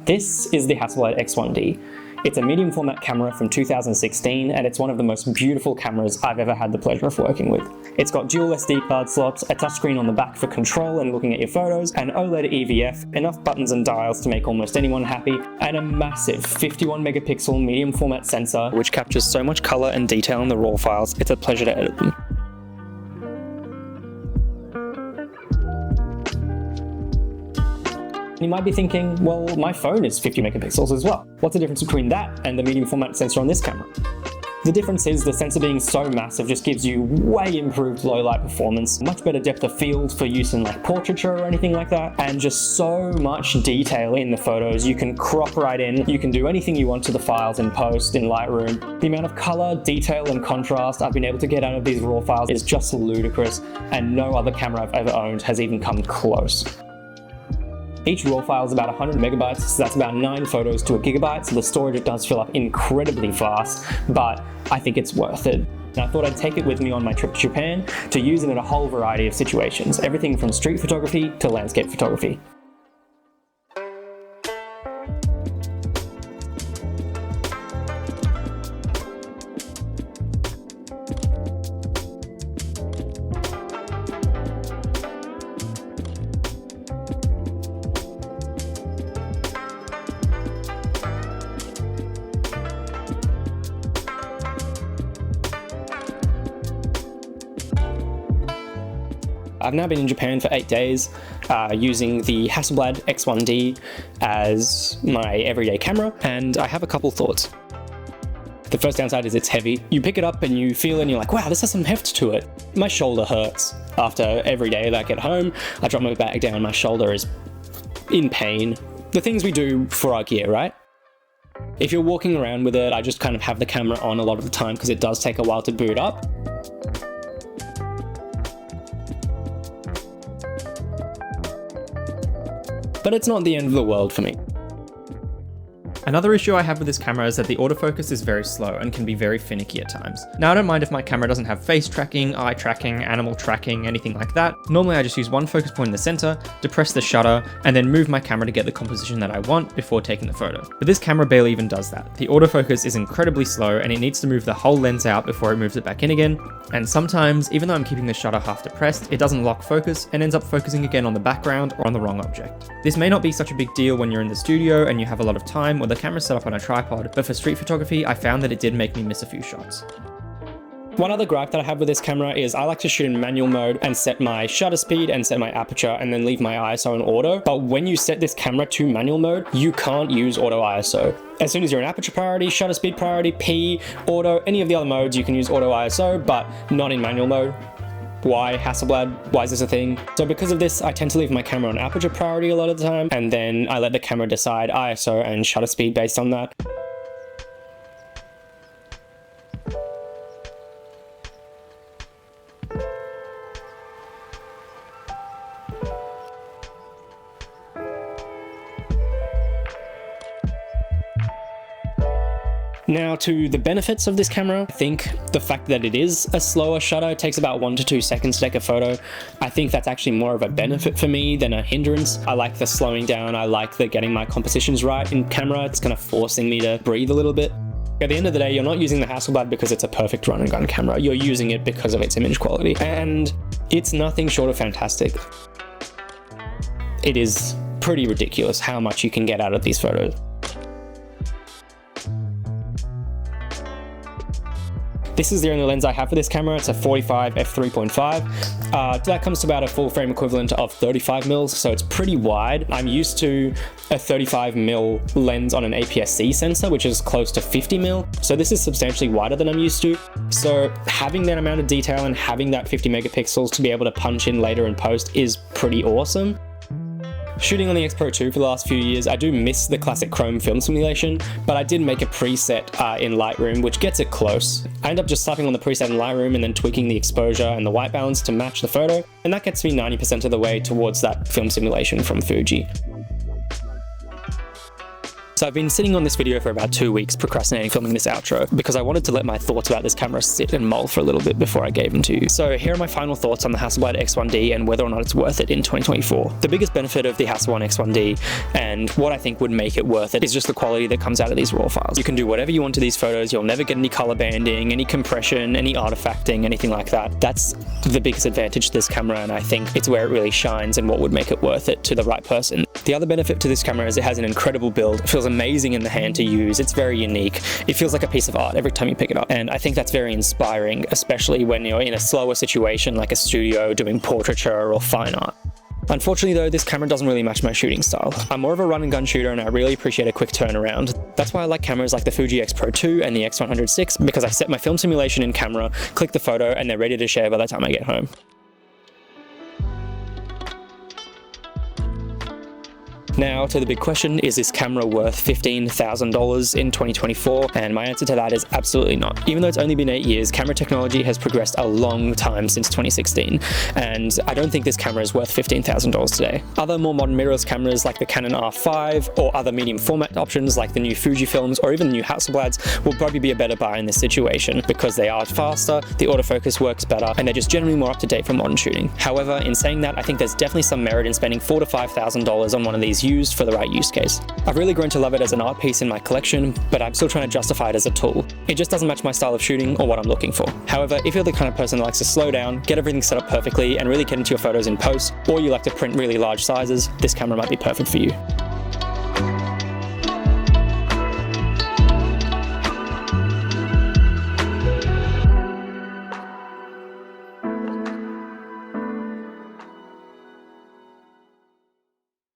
This is the Hasselblad X1D. It's a medium format camera from 2016 and it's one of the most beautiful cameras I've ever had the pleasure of working with. It's got dual SD card slots, a touchscreen on the back for control and looking at your photos, an OLED EVF, enough buttons and dials to make almost anyone happy, and a massive 51 megapixel medium format sensor which captures so much color and detail in the RAW files, it's a pleasure to edit them. You might be thinking, well, my phone is 50 megapixels as well. What's the difference between that and the medium format sensor on this camera? The difference is the sensor being so massive just gives you way improved low light performance, much better depth of field for use in like portraiture or anything like that, and just so much detail in the photos. You can crop right in, you can do anything you want to the files in post, in Lightroom. The amount of color, detail, and contrast I've been able to get out of these RAW files is just ludicrous, and no other camera I've ever owned has even come close. Each RAW file is about 100 megabytes, so that's about 9 photos to a gigabyte, so the storage does fill up incredibly fast, but I think it's worth it. And I thought I'd take it with me on my trip to Japan to use it in a whole variety of situations, everything from street photography to landscape photography. I've now been in Japan for 8 days using the Hasselblad X1D as my everyday camera, and I have a couple thoughts. The first downside is it's heavy. You pick it up and you feel it and you're like, wow, this has some heft to it. My shoulder hurts after every day that I get home. I drop my bag down, my shoulder is in pain. The things we do for our gear, right? If you're walking around with it, I just kind of have the camera on a lot of the time because it does take a while to boot up. But it's not the end of the world for me. Another issue I have with this camera is that the autofocus is very slow and can be very finicky at times. Now I don't mind if my camera doesn't have face tracking, eye tracking, animal tracking, anything like that. Normally I just use one focus point in the center, depress the shutter, and then move my camera to get the composition that I want before taking the photo. But this camera barely even does that. The autofocus is incredibly slow and it needs to move the whole lens out before it moves it back in again. And sometimes, even though I'm keeping the shutter half depressed, it doesn't lock focus and ends up focusing again on the background or on the wrong object. This may not be such a big deal when you're in the studio and you have a lot of time or the camera's set up on a tripod, but for street photography, I found that it did make me miss a few shots. One other gripe that I have with this camera is I like to shoot in manual mode and set my shutter speed and set my aperture and then leave my ISO in auto. But when you set this camera to manual mode, you can't use auto ISO. As soon as you're in aperture priority, shutter speed priority, P, auto, any of the other modes, you can use auto ISO, but not in manual mode. Why Hasselblad? Why is this a thing? So because of this, I tend to leave my camera on aperture priority a lot of the time, and then I let the camera decide ISO and shutter speed based on that. Now to the benefits of this camera, I think the fact that it is a slower shutter, it takes about 1 to 2 seconds to take a photo. I think that's actually more of a benefit for me than a hindrance. I like the slowing down, I like the getting my compositions right in camera. It's kind of forcing me to breathe a little bit. At the end of the day, you're not using the Hasselblad because it's a perfect run and gun camera. You're using it because of its image quality, and it's nothing short of fantastic. It is pretty ridiculous how much you can get out of these photos. This is the only lens I have for this camera. It's a 45 f3.5. That comes to about a full frame equivalent of 35 mils, so it's pretty wide. I'm used to a 35 mil lens on an APS-C sensor, which is close to 50 mil. So this is substantially wider than I'm used to. So having that amount of detail and having that 50 megapixels to be able to punch in later in post is pretty awesome. Shooting on the X Pro 2 for the last few years, I do miss the classic chrome film simulation, but I did make a preset in Lightroom, which gets it close. I end up just slapping on the preset in Lightroom and then tweaking the exposure and the white balance to match the photo, and that gets me 90% of the way towards that film simulation from Fuji. So I've been sitting on this video for about 2 weeks procrastinating filming this outro because I wanted to let my thoughts about this camera sit and mull for a little bit before I gave them to you. So here are my final thoughts on the Hasselblad X1D and whether or not it's worth it in 2024. The biggest benefit of the Hasselblad X1D and what I think would make it worth it is just the quality that comes out of these raw files. You can do whatever you want to these photos, you'll never get any color banding, any compression, any artifacting, anything like that. That's the biggest advantage to this camera, and I think it's where it really shines and what would make it worth it to the right person. The other benefit to this camera is it has an incredible build. It feels amazing in the hand to use. It's very unique. It feels like a piece of art every time you pick it up, and I think that's very inspiring, especially when you're in a slower situation like a studio doing portraiture or fine art. Unfortunately though, this camera doesn't really match my shooting style. I'm more of a run and gun shooter and I really appreciate a quick turnaround. That's why I like cameras like the Fuji X Pro 2 and the X100 because I set my film simulation in camera, click the photo, and they're ready to share by the time I get home. Now to the big question, is this camera worth $15,000 in 2024? And my answer to that is absolutely not. Even though it's only been 8 years, camera technology has progressed a long time since 2016, and I don't think this camera is worth $15,000 today. Other more modern mirrorless cameras like the Canon R5 or other medium format options like the new Fujifilms or even the new Hasselblads will probably be a better buy in this situation because they are faster, the autofocus works better, and they're just generally more up to date for modern shooting. However, in saying that, I think there's definitely some merit in spending $4,000 to $5,000 on one of these used for the right use case. I've really grown to love it as an art piece in my collection, but I'm still trying to justify it as a tool. It just doesn't match my style of shooting or what I'm looking for. However, if you're the kind of person that likes to slow down, get everything set up perfectly, and really get into your photos in post, or you like to print really large sizes, this camera might be perfect for you.